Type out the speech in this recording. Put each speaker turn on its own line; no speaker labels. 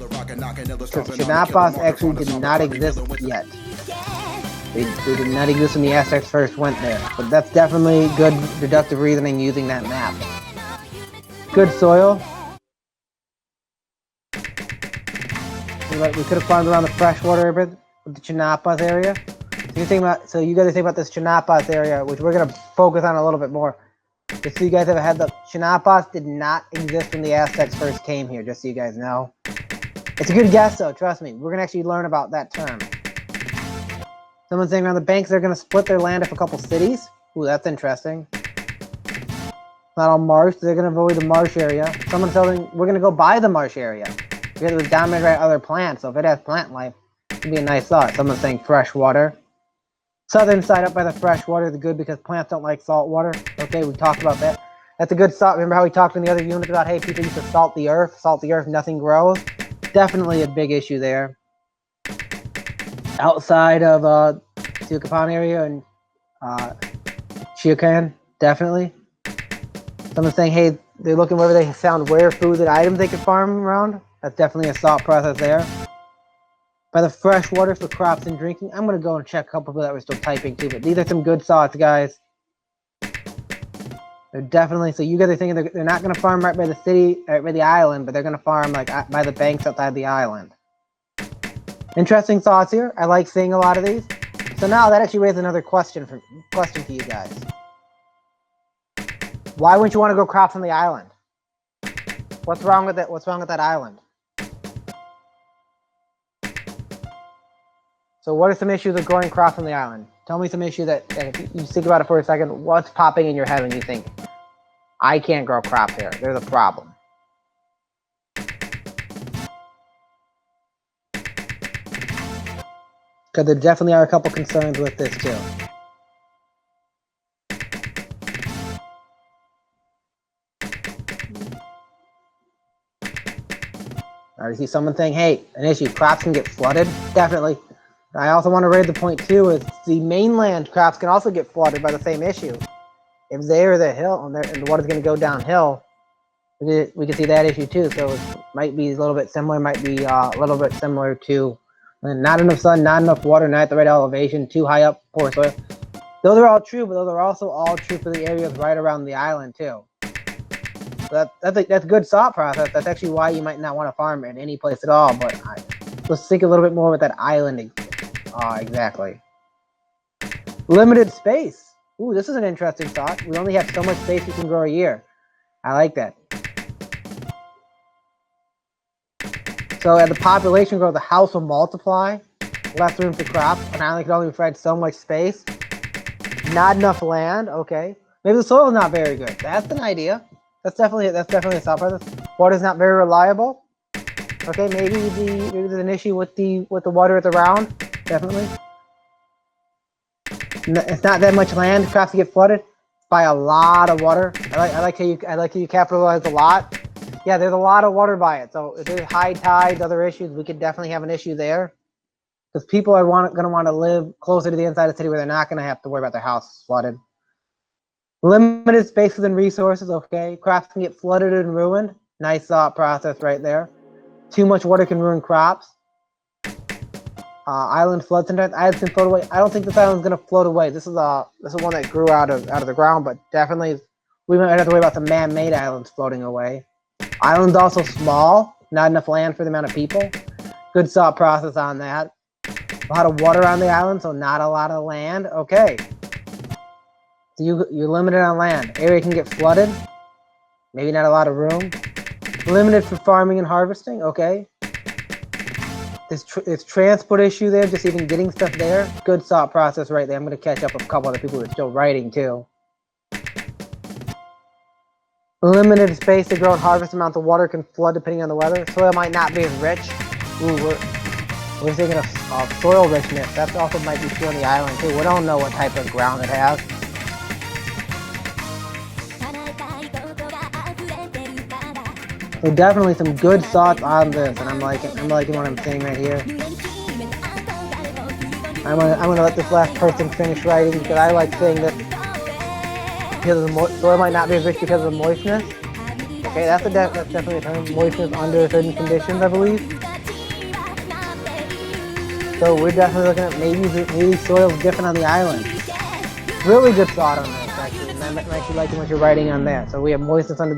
Because Chinapas actually did not exist yet. They did not exist when the Aztecs first went there. But that's definitely good deductive reasoning using that map. Good soil. We could have farmed around the freshwater area with the Chinapas area. So you guys think about this Chinapas area, which we're going to focus on a little bit more. Just so you guys have a heads up, Chinapas did not exist when the Aztecs first came here, just so you guys know. It's a good guess though, trust me. We're going to actually learn about that term. Someone's saying around the banks they're going to split their land up a couple cities. Ooh, that's interesting. Not all marsh, they're going to avoid the marsh area. Someone's telling we're going to go buy the marsh area. Because it was dominated by other plants, so if it has plant life, it'd be a nice thought. Someone's saying fresh water. Southern side up by the fresh water is good because plants don't like salt water. Okay, we talked about that. That's a good thought. Remember how we talked in the other unit about, hey, people used to salt the earth, nothing grows? Definitely a big issue there. Outside of Tucapan area and Chiacan, definitely. Someone's saying, hey, they're looking wherever they found rare foods and items they could farm around. That's definitely a thought process there. By the fresh water for crops and drinking, I'm going to go and check a couple people that were still typing too, but these are some good thoughts, guys. They're definitely, so you guys are thinking they're not going to farm right by the city, right by the island, but they're going to farm like by the banks outside the island. Interesting thoughts here. I like seeing a lot of these. So now that actually raises another question to you guys. Why wouldn't you want to grow crops on the island? What's wrong with it? What's wrong with that island? So what are some issues with growing crops on the island? Tell me some issues that, if you think about it for a second, what's popping in your head when you think, I can't grow crops here, there's a problem. Because there definitely are a couple concerns with this too. I already see someone saying, hey, an issue, crops can get flooded. Definitely. I also want to raise the point too, is the mainland crops can also get flooded by the same issue. If they are the hill and the water's going to go downhill, we can see that issue too. So it might be a little bit similar, to not enough sun, not enough water, not at the right elevation, too high up, poor soil. Those are all true, but those are also all true for the areas right around the island too. So that's a good thought process. That's actually why you might not want to farm in any place at all. But let's think a little bit more with that island. Exactly. Limited space. Ooh, this is an interesting thought. We only have so much space we can grow a year. I like that. So as the population grows, the house will multiply. Less room for crops. An island can only provide so much space. Not enough land. Okay. Maybe the soil is not very good. That's an idea. That's definitely a thought process. Water's not very reliable. Okay, maybe there's an issue with the water at the round. Definitely. It's not that much land. Crops get flooded by a lot of water. I like how you capitalize a lot. Yeah, there's a lot of water by it. So if there's high tides, other issues, we could definitely have an issue there. Because people are going to want to live closer to the inside of the city where they're not going to have to worry about their house flooded. Limited spaces and resources. Okay, crops can get flooded and ruined. Nice thought process right there. Too much water can ruin crops. Island floods sometimes. Islands can float away. I don't think this island's gonna float away. This is one that grew out of the ground, but definitely we might have to worry about some man-made islands floating away. Island's also small, not enough land for the amount of people. Good thought process on that. A lot of water on the island, so not a lot of land. Okay. So you're limited on land. Area can get flooded. Maybe not a lot of room. Limited for farming and harvesting. Okay. There's transport issue there, just even getting stuff there. Good thought process right there. I'm going to catch up with a couple other people who are still writing too. Limited space to grow and harvest. Amount of water can flood depending on the weather. Soil might not be as rich. Ooh, we're thinking of soil richness. That also might be true on the island too. We don't know what type of ground it has. So definitely some good thoughts on this, and I'm liking what I'm saying right here. I'm gonna let this last person finish writing because I like saying that because of the soil might not be as rich because of the moistness. Okay, that's definitely a term. Moistness under certain conditions, I believe. So we're definitely looking at maybe soil's different on the island. Really good thought on this, actually. And I'm actually liking what you're writing on there. So we have moistness under the